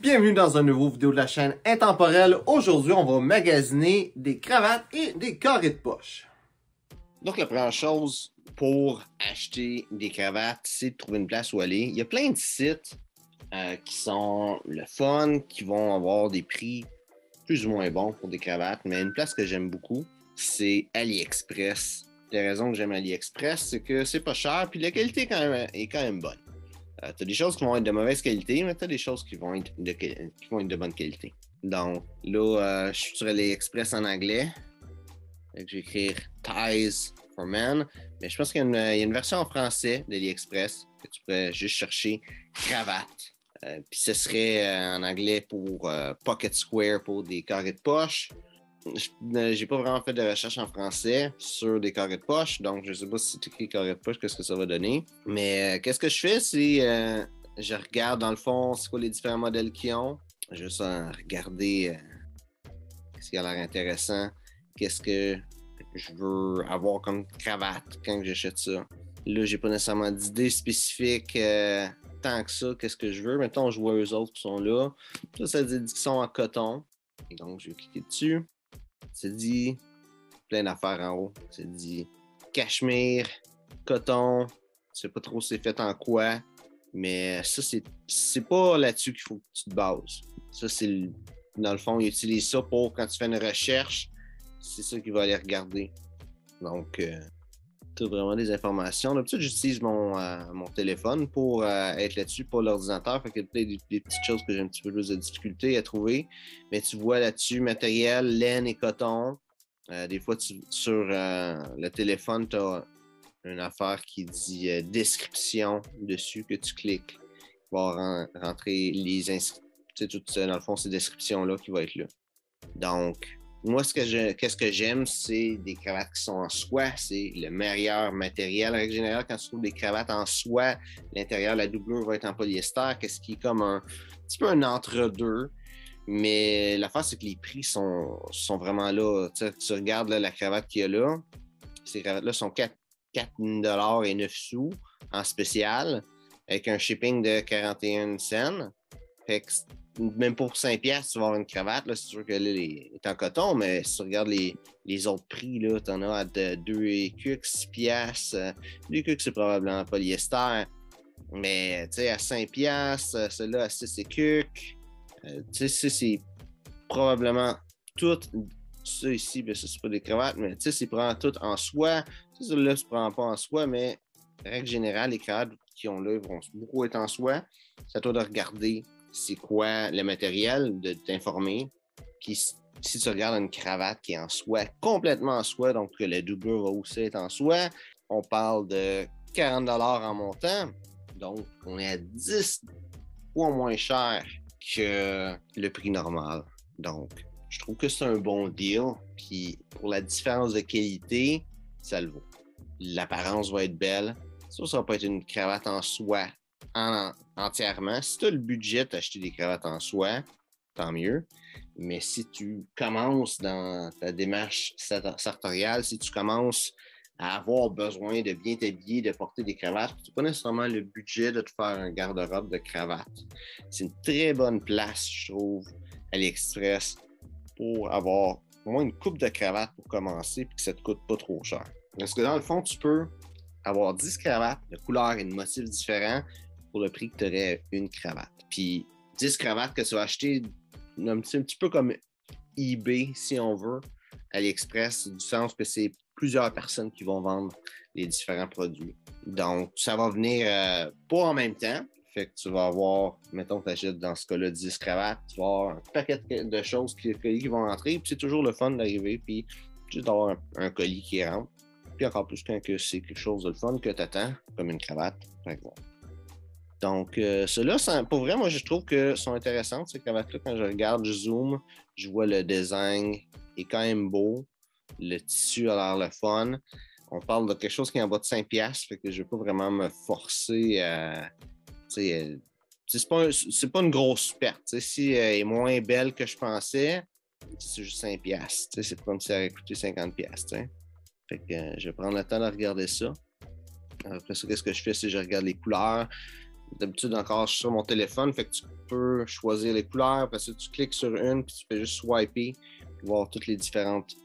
Bienvenue dans un nouveau vidéo de la chaîne Intemporelle. Aujourd'hui, on va magasiner des cravates et des carrés de poche. Donc, la première chose pour acheter des cravates, c'est de trouver une place où aller. Il y a plein de sites qui sont le fun, qui vont avoir des prix plus ou moins bons pour des cravates, mais une place que j'aime beaucoup, c'est AliExpress. La raison que j'aime AliExpress, c'est que c'est pas cher, puis la qualité est quand même bonne. Tu as des choses qui vont être de mauvaise qualité, mais tu as des choses qui vont être de bonne qualité. Donc, là, je suis sur AliExpress en anglais. Donc, je vais écrire Ties for Men. Mais je pense qu'il y a une version en français d'AliExpress que tu pourrais juste chercher cravate. Puis ce serait en anglais pour Pocket Square pour des carrés de poche. J'ai pas vraiment fait de recherche en français sur des carrés de poche, donc je sais pas si tu écris carré de poche, qu'est-ce que ça va donner. Mais qu'est-ce que je fais, c'est je regarde dans le fond c'est quoi les différents modèles qu'ils ont. Juste regarder ce qui a l'air intéressant, qu'est-ce que je veux avoir comme cravate quand j'achète ça. Là, j'ai pas nécessairement d'idée spécifique tant que ça, qu'est-ce que je veux. Mettons, je vois eux autres qui sont là. Ça dit qu'ils sont en coton. Et donc, je vais cliquer dessus. C'est dit plein d'affaires en haut. C'est dit cachemire, coton. Je sais pas trop c'est fait en quoi. Mais ça, c'est pas là-dessus qu'il faut que tu te bases. Ça, c'est dans le fond, ils utilisent ça pour quand tu fais une recherche. C'est ça qu'il va aller regarder. Donc, tu as vraiment des informations. D'habitude, j'utilise mon téléphone pour être là-dessus, pas l'ordinateur. Fait qu'il y a peut-être des petites choses que j'ai un petit peu plus de difficulté à trouver. Mais tu vois là-dessus, matériel, laine et coton. Des fois, sur le téléphone, tu as une affaire qui dit description dessus que tu cliques. Il va rentrer les inscriptions. Tout ça, dans le fond, ces descriptions-là qui vont être là. Donc, moi, qu'est-ce que j'aime, c'est des cravates qui sont en soie. C'est le meilleur matériel. En règle générale, quand tu trouves des cravates en soie, l'intérieur, la doublure va être en polyester, qu'est-ce qui est comme un petit peu un entre-deux. Mais l'affaire, c'est que les prix sont vraiment là. Tu regardes là, la cravate qu'il y a là. Ces cravates-là sont 4 et 9 sous en spécial, avec un shipping de 41 cents. Fait que même pour 5$, tu vas avoir une cravate. Là, c'est sûr que là, elle est en coton, mais si tu regardes les autres prix, tu en as à 2 et quelques, 6$. 2 et quelques, c'est probablement en polyester. Mais à 5$, celle-là à 6 et quelques. C'est probablement tout. Ça ici, ben, ça, c'est pas des cravates, mais c'est probablement tout en soie. Celle-là, c'est probablement pas en soie, mais en règle générale, les cravates qui ont là vont beaucoup être en soie. C'est à toi de regarder c'est quoi le matériel, de t'informer. Puis si tu regardes une cravate qui est en soie, complètement en soie, donc que la doublure va aussi être en soie, on parle de 40$ en montant. Donc, on est à 10 fois moins cher que le prix normal. Donc, je trouve que c'est un bon deal. Puis, pour la différence de qualité, ça le vaut. L'apparence va être belle. Ça va pas être une cravate en soie entièrement. Si tu as le budget d'acheter des cravates en soie, tant mieux. Mais si tu commences dans ta démarche sartoriale, si tu commences à avoir besoin de bien t'habiller, de porter des cravates, tu n'as pas nécessairement le budget de te faire un garde-robe de cravates. C'est une très bonne place, je trouve, AliExpress, pour avoir au moins une coupe de cravates pour commencer et que ça ne te coûte pas trop cher. Parce que dans le fond, tu peux avoir 10 cravates de couleurs et de motifs différents pour le prix que tu aurais une cravate. Puis 10 cravates que tu vas acheter un petit peu comme eBay, si on veut, AliExpress, du sens que c'est plusieurs personnes qui vont vendre les différents produits. Donc, ça va venir pas en même temps. Fait que tu vas avoir, mettons que tu achètes dans ce cas-là 10 cravates, tu vas avoir un paquet de choses qui vont rentrer. Puis c'est toujours le fun d'arriver, puis juste d'avoir un colis qui rentre. Puis encore plus quand c'est quelque chose de le fun que tu attends, comme une cravate, par exemple. Donc, ceux-là, pour vrai, moi, je trouve que sont intéressantes, ces cravates-là. Quand je regarde, je zoome, je vois le design est quand même beau. Le tissu a l'air le fun. On parle de quelque chose qui est en bas de 5$, fait que je ne vais pas vraiment me forcer à... c'est pas une grosse perte. Si elle est moins belle que je pensais, c'est juste 5$. C'est pas comme si ça aurait coûté 50$. Fait que je vais prendre le temps de regarder ça. Après ça, qu'est-ce que je fais? C'est que je regarde les couleurs. D'habitude, encore sur mon téléphone, fait que tu peux choisir les couleurs, parce que tu cliques sur une, puis tu fais juste swiper, puis voir toutes les différentes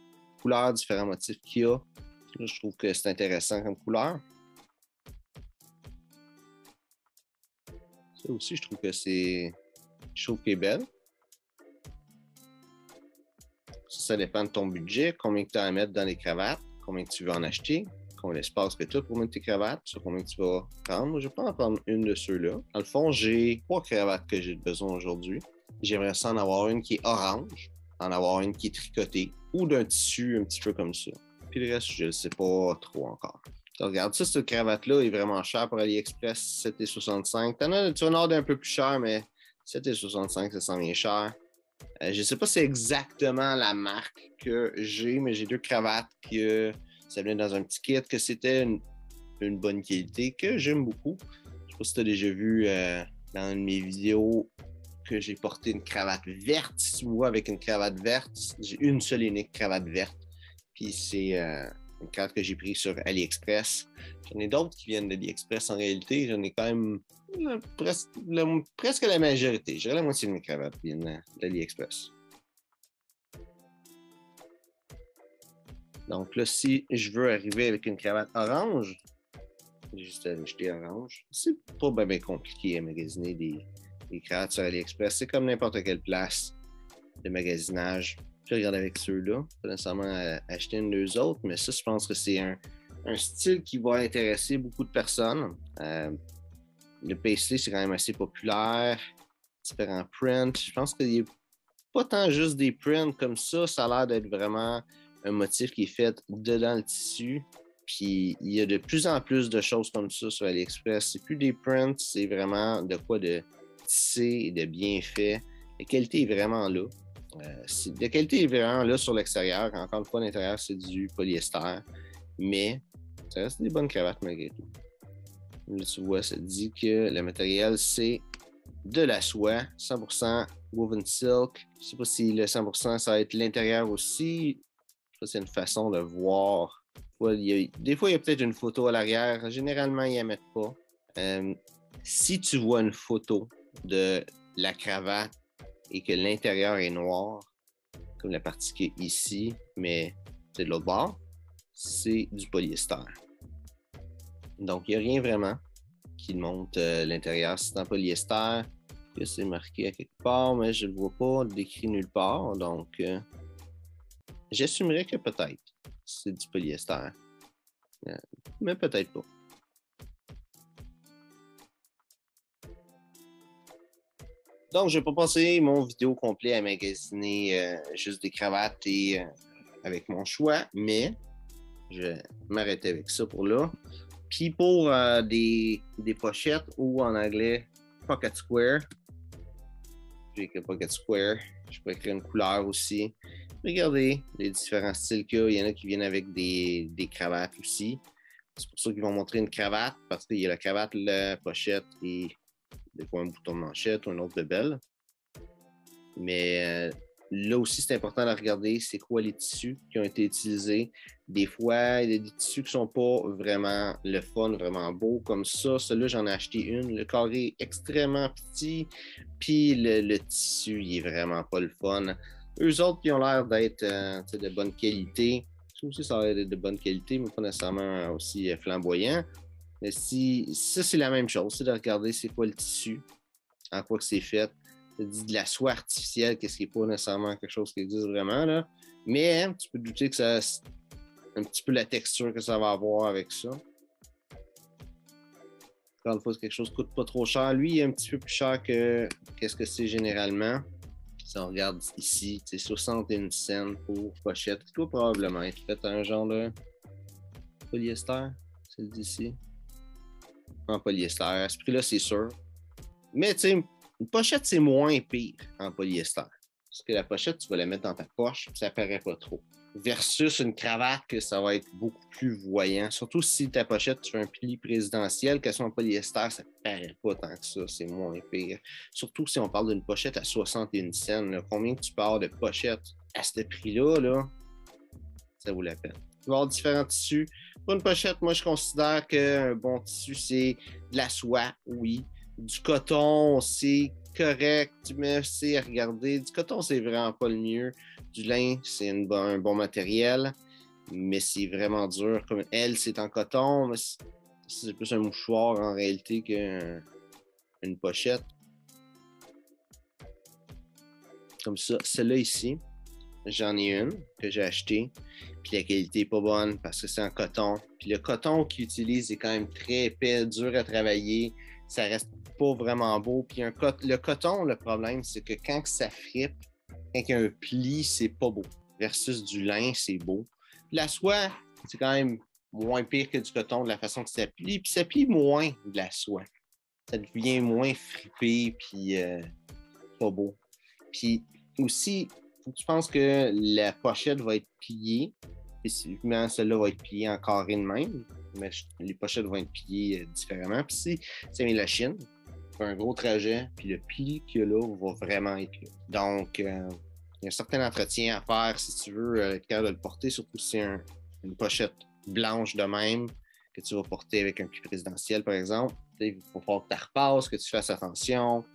couleurs, différents motifs qu'il y a. Là, je trouve que c'est intéressant comme couleur. Ça aussi, je trouve que c'est... Je trouve qu'elle est belle. Ça dépend de ton budget, combien tu as à mettre dans les cravates, combien tu veux en acheter, combien d'espace que tu as pour mettre tes cravates, sur combien tu vas prendre. Moi, je vais pas en prendre une de ceux-là. Dans le fond, j'ai 3 cravates que j'ai besoin aujourd'hui. J'aimerais ça en avoir une qui est orange, en avoir une qui est tricotée, ou d'un tissu un petit peu comme ça. Puis le reste, je ne sais pas trop encore. Donc, regarde, ça, cette cravate-là est vraiment chère pour AliExpress, 7,65. Tu en as d'un peu plus cher, mais 7,65, ça sent bien cher. Je ne sais pas si c'est exactement la marque que j'ai, mais j'ai 2 cravates que ça venait dans un petit kit, que c'était une bonne qualité, que j'aime beaucoup. Je ne sais pas si tu as déjà vu dans une de mes vidéos que j'ai porté une cravate verte. Si tu me vois avec une cravate verte, j'ai une seule et unique cravate verte. Puis c'est une cravate que j'ai prise sur AliExpress. J'en ai d'autres qui viennent d'AliExpress en réalité. J'en ai quand même presque la majorité. Je dirais la moitié de mes cravates viennent d'AliExpress. Donc là, si je veux arriver avec une cravate orange, j'ai juste à acheter orange. C'est pas bien compliqué à magasiner des cravates sur AliExpress. C'est comme n'importe quelle place de magasinage. Je regarde avec ceux-là. Pas nécessairement acheter une deux autres, mais ça, je pense que c'est un style qui va intéresser beaucoup de personnes. Le paisley, c'est quand même assez populaire. Différents prints. Je pense qu'il n'y a pas tant juste des prints comme ça. Ça a l'air d'être vraiment un motif qui est fait dedans le tissu. Puis il y a de plus en plus de choses comme ça sur AliExpress. C'est plus des prints, c'est vraiment de quoi de tissé et de bien fait. La qualité est vraiment là. La qualité est vraiment là sur l'extérieur. Encore une fois, l'intérieur, c'est du polyester. Mais ça reste des bonnes cravates malgré tout. Là, tu vois, ça dit que le matériel, c'est de la soie, 100% woven silk. Je ne sais pas si le 100%, ça va être l'intérieur aussi. Je sais pas si c'est une façon de voir. Des fois, il y a peut-être une photo à l'arrière. Généralement, ils n'en mettent pas. Si tu vois une photo de la cravate et que l'intérieur est noir, comme la partie qui est ici, mais c'est de l'autre bord, c'est du polyester. Donc, il n'y a rien vraiment qui montre l'intérieur. C'est en polyester, que c'est marqué à quelque part, mais je ne le vois pas décrit nulle part. Donc, j'assumerais que peut-être c'est du polyester. Mais peut-être pas. Donc, je vais pas passer mon vidéo complet à magasiner juste des cravates et avec mon choix, mais je vais m'arrêter avec ça pour là. Puis pour des pochettes ou en anglais Pocket Square, j'ai écrit Pocket Square, je peux écrire une couleur aussi. Regardez les différents styles qu'il y a. Il y en a qui viennent avec des cravates aussi. C'est pour ça qu'ils vont montrer une cravate, parce qu'il y a la cravate, la pochette et des fois un bouton de manchette ou un autre de belle. Mais là aussi, c'est important de regarder c'est quoi les tissus qui ont été utilisés. Des fois, il y a des tissus qui sont pas vraiment le fun, vraiment beaux comme ça. Celui-là, j'en ai acheté une. Le carré est extrêmement petit, puis le tissu, il est vraiment pas le fun. Eux autres qui ont l'air d'être de bonne qualité, ça aussi, ça a l'air d'être de bonne qualité, mais pas nécessairement aussi flamboyant. Mais ça, c'est la même chose, c'est de regarder c'est quoi le tissu, en quoi que c'est fait. Ça dit de la soie artificielle, qu'est-ce qui n'est pas nécessairement quelque chose qui existe vraiment, là. Mais hein, tu peux douter que ça un petit peu la texture que ça va avoir avec ça. Encore une fois, c'est quelque chose qui coûte pas trop cher. Lui, il est un petit peu plus cher que qu'est-ce que c'est généralement. Si on regarde ici, c'est 61 cents pour pochette. Il doit probablement être fait un genre de polyester, c'est le dit ici. En polyester. À ce prix-là, c'est sûr. Mais tu sais, une pochette, c'est moins pire en polyester. Parce que la pochette, tu vas la mettre dans ta poche, ça paraît pas trop. Versus une cravate, que ça va être beaucoup plus voyant. Surtout si ta pochette, tu fais un pli présidentiel, qu'elle soit en polyester, ça paraît pas tant que ça, c'est moins pire. Surtout si on parle d'une pochette à 61 cents. Là, combien tu peux avoir de pochettes à ce prix-là, là, ça vaut la peine. Tu vas avoir différents tissus. Pour une pochette, moi, je considère qu'un bon tissu, c'est de la soie, oui. Du coton, c'est correct, mais c'est à regarder. Du coton, c'est vraiment pas le mieux. Du lin, c'est un bon matériel, mais c'est vraiment dur. Comme elle, c'est en coton, mais c'est plus un mouchoir en réalité qu'une pochette. Comme ça, celle-là ici, j'en ai une que j'ai achetée, puis la qualité n'est pas bonne parce que c'est en coton. Puis le coton qu'ils utilisent est quand même très épais, dur à travailler, ça reste pas vraiment beau. Puis le coton, le problème, c'est que quand ça frippe, quand il y a un pli, c'est pas beau. Versus du lin, c'est beau. Puis la soie, c'est quand même moins pire que du coton de la façon que ça plie, puis ça plie moins de la soie. Ça devient moins fripé, puis pas beau. Puis aussi, je pense que la pochette va être pliée. Spécifiquement, celle-là va être pliée en carré de même, mais les pochettes vont être pliées différemment. Puis si ça vient de la Chine, c'est un gros trajet, puis le pli qu'il y a là va vraiment être là. Donc, il y a un certain entretien à faire si tu veux être capable de le porter, surtout si c'est une pochette blanche de même que tu vas porter avec un pli présidentiel, par exemple. Il faut falloir que tu repasses, que tu fasses attention.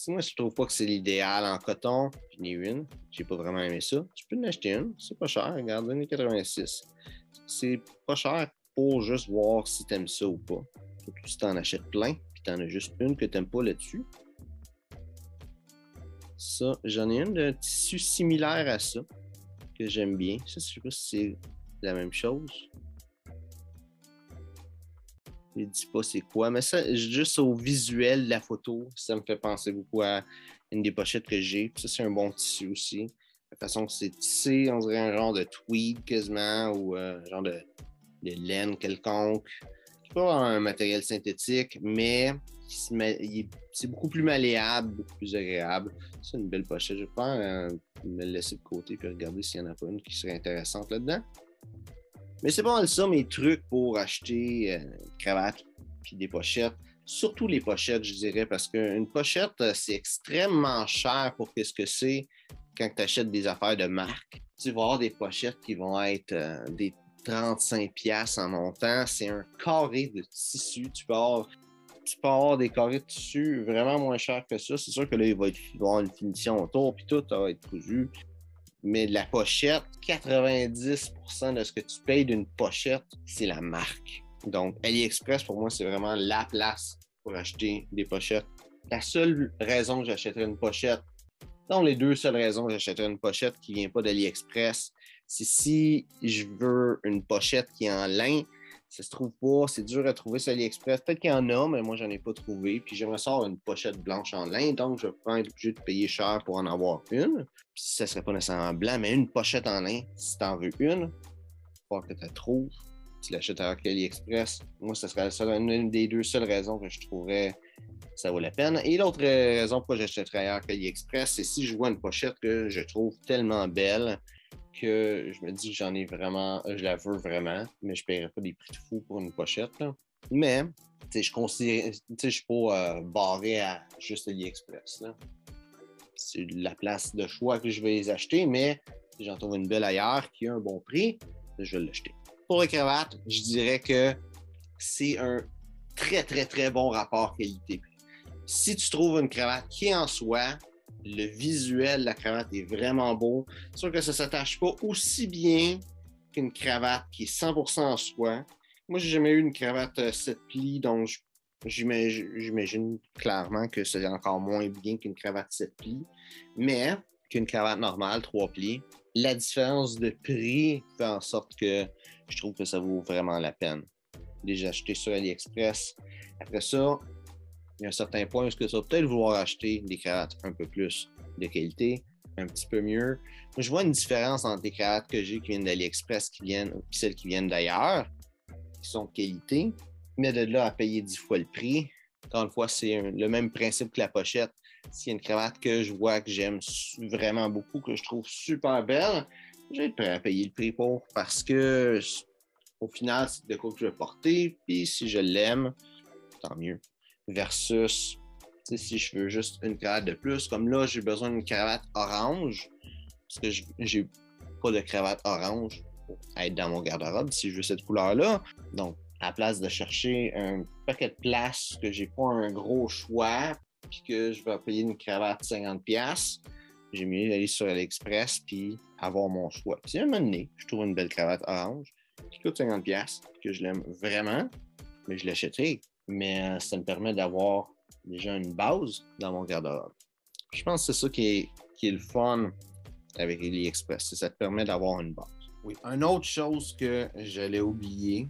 Moi, je trouve pas que c'est l'idéal en coton. J'en ai une. J'ai pas vraiment aimé ça. Tu peux en acheter une. C'est pas cher. Regarde, 1,86 $. C'est pas cher pour juste voir si t'aimes ça ou pas. Surtout si t'en achètes plein, puis t'en as juste une que t'aimes pas là-dessus. Ça, j'en ai une de tissu similaire à ça, que j'aime bien. Ça, je sais pas si c'est la même chose. Je ne dis pas c'est quoi, mais ça, juste au visuel de la photo, ça me fait penser beaucoup à une des pochettes que j'ai. Puis ça, c'est un bon tissu aussi. La façon que c'est tissé, on dirait un genre de tweed quasiment, ou un genre de laine quelconque. C'est pas un matériel synthétique, mais c'est beaucoup plus malléable, beaucoup plus agréable. C'est une belle pochette. Je vais pas me le laisser de côté et regarder s'il n'y en a pas une qui serait intéressante là-dedans. Mais c'est pas mal ça, mes trucs pour acheter une cravate puis des pochettes. Surtout les pochettes, je dirais, parce qu'une pochette, c'est extrêmement cher pour ce que c'est quand tu achètes des affaires de marque. Tu vas avoir des pochettes qui vont être des 35$ en montant. C'est un carré de tissu. Tu peux avoir des carrés de tissu vraiment moins chers que ça. C'est sûr que là, il va y avoir une finition autour, puis tout ça va être cousu. Mais la pochette, 90% de ce que tu payes d'une pochette, c'est la marque. Donc, AliExpress, pour moi, c'est vraiment la place pour acheter des pochettes. La seule raison que j'achèterais une pochette, non, les deux seules raisons que j'achèterais une pochette qui ne vient pas d'AliExpress, c'est si je veux une pochette qui est en lin, ça se trouve pas, c'est dur à trouver sur AliExpress. Peut-être qu'il y en a, mais moi, j'en ai pas trouvé. Puis j'aimerais ça avoir une pochette blanche en lin, donc je vais être obligé de payer cher pour en avoir une. Puis ça serait pas nécessairement blanc, mais une pochette en lin, si tu en veux une, il va falloir que tu la trouves. Tu l'achètes avec AliExpress. Moi, ce serait une des deux seules raisons que je trouverais que ça vaut la peine. Et l'autre raison pourquoi j'achèterais ailleurs qu'AliExpress, c'est si je vois une pochette que je trouve tellement belle que je me dis que je la veux vraiment, mais je ne paierais pas des prix de fou pour une pochette. Là. Mais, je ne suis pas barré à juste AliExpress. Là. C'est la place de choix que je vais les acheter, mais si j'en trouve une belle ailleurs qui a un bon prix, je vais l'acheter. Pour les cravates, je dirais que c'est un très, très, très bon rapport qualité-prix. Si tu trouves une cravate qui est en soie, le visuel de la cravate est vraiment beau. C'est sûr que ça ne s'attache pas aussi bien qu'une cravate qui est 100% en soie. Moi, j'ai jamais eu une cravate 7 plis, donc j'imagine clairement que c'est encore moins bien qu'une cravate 7 plis. Mais qu'une cravate normale, 3 plis, la différence de prix fait en sorte que je trouve que ça vaut vraiment la peine. Déjà acheté sur AliExpress. Après ça, il y a un certain point où tu vas peut-être vouloir acheter des cravates un peu plus de qualité, un petit peu mieux. Moi, je vois une différence entre les cravates que j'ai qui viennent d'AliExpress et celles qui viennent d'ailleurs, qui sont de qualité, mais de là à payer 10 fois le prix. Encore une fois, c'est le même principe que la pochette. S'il y a une cravate que je vois que j'aime vraiment beaucoup, que je trouve super belle, je vais être prêt à payer le prix pour parce que au final, c'est de quoi que je vais porter, puis si je l'aime, tant mieux. Versus, si je veux juste une cravate de plus, comme là, j'ai besoin d'une cravate orange, parce que j'ai pas de cravate orange pour être dans mon garde-robe si je veux cette couleur-là. Donc, à la place de chercher un paquet de place que j'ai pas un gros choix, puis que je vais payer une cravate 50$, j'ai mieux d'aller sur AliExpress puis avoir mon choix. Puis à un moment donné, je trouve une belle cravate orange qui coûte 50$, que je l'aime vraiment, mais je l'achèterai. Mais ça me permet d'avoir déjà une base dans mon garde-robe. Je pense que c'est ça qui est le fun avec AliExpress. Ça te permet d'avoir une base. Oui, une autre chose que j'allais oublier,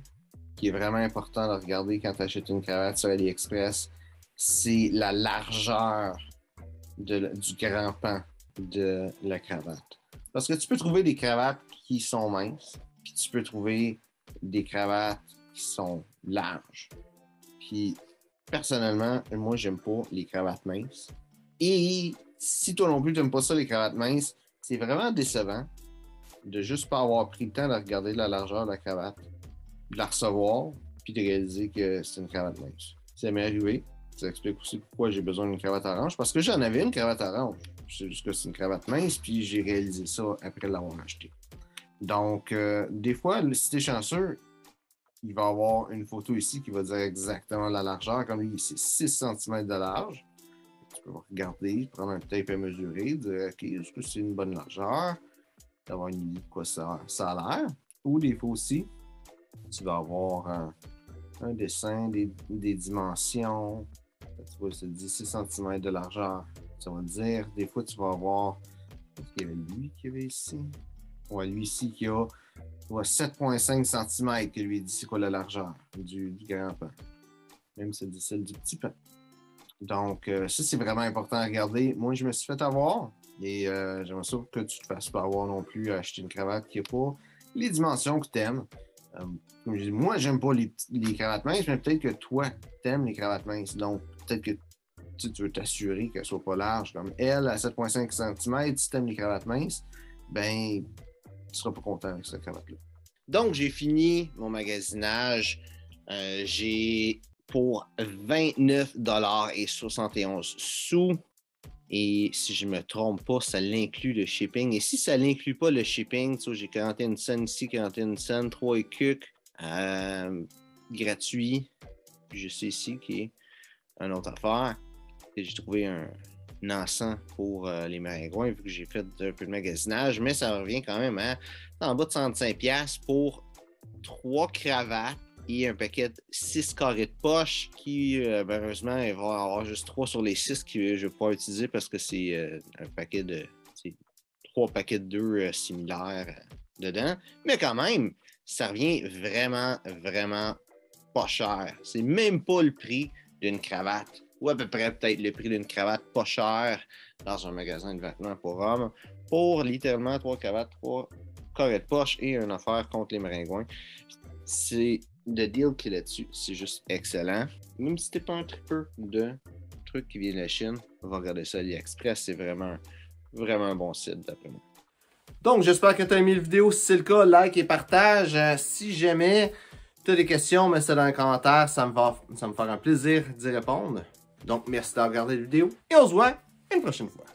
qui est vraiment important de regarder quand tu achètes une cravate sur AliExpress, c'est la largeur du grand pan de la cravate. Parce que tu peux trouver des cravates qui sont minces, puis tu peux trouver des cravates qui sont larges. Puis, personnellement, moi, j'aime pas les cravates minces. Et si toi non plus, tu n'aimes pas ça, les cravates minces, c'est vraiment décevant de juste pas avoir pris le temps de regarder la largeur de la cravate, de la recevoir, puis de réaliser que c'est une cravate mince. Ça m'est arrivé. Ça explique aussi pourquoi j'ai besoin d'une cravate orange, parce que j'en avais une cravate orange. C'est juste que c'est une cravate mince, puis j'ai réalisé ça après l'avoir acheté. Donc, des fois, si t'es chanceux, il va y avoir une photo ici qui va dire exactement la largeur. Comme il c'est 6 cm de large. Tu peux regarder, prendre un tape à mesurer, dire OK, est-ce que c'est une bonne largeur? D'avoir une idée de quoi ça a l'air. Ou des fois aussi, tu vas avoir un dessin, des dimensions. Tu vois, ça dit 6 cm de largeur. Ça va dire, des fois, tu vas avoir. Est-ce qu'il y avait lui qui avait ici? Ouais, lui ici qui a 7,5 cm que lui dit c'est quoi la largeur du grand pan. Même si c'est celle du petit pan. Donc, ça, c'est vraiment important à regarder. Moi, je me suis fait avoir et j'aimerais ça que tu te fasses pas avoir non plus à acheter une cravate qui n'a pas les dimensions que tu aimes. Comme je dis, moi, j'aime pas les cravates minces, mais peut-être que toi, tu aimes les cravates minces. Donc, peut-être que tu veux t'assurer qu'elles ne soient pas larges. Comme elle, à 7,5 cm, si tu aimes les cravates minces, ben, tu ne seras pas content avec cette cravate-là. Donc, j'ai fini mon magasinage. J'ai pour 29,71$. Et si je ne me trompe pas, ça l'inclut le shipping. Et si ça ne l'inclut pas le shipping, j'ai 41 cents ici, 41 cents, 3 ECUC, gratuit. Puis je sais ici qui est une autre affaire. Et j'ai trouvé un encens pour les maringouins vu que j'ai fait un peu de magasinage. Mais ça revient quand même à en bas de 105$ pour 3 cravates et un paquet de 6 carrés de poche qui, malheureusement, il va y avoir juste 3 sur les 6 que je ne vais pas utiliser parce que c'est un paquet de 3 paquets de 2 similaires dedans. Mais quand même, ça revient vraiment, vraiment pas cher. C'est même pas le prix d'une cravate. Ou à peu près peut-être le prix d'une cravate pas chère dans un magasin de vêtements pour hommes. Pour littéralement 3 cravates, 3 carrés de poche et une affaire contre les maringouins. C'est le deal qu'il y a là-dessus, c'est juste excellent. Même si t'es pas un tripeur de trucs qui viennent de la Chine, on va regarder ça à AliExpress, c'est vraiment un bon site d'après moi. Donc j'espère que tu as aimé la vidéo. Si c'est le cas, like et partage. Si jamais tu as des questions, mets ça dans les commentaires, ça me fera un plaisir d'y répondre. Donc merci d'avoir regardé la vidéo et on se voit une prochaine fois.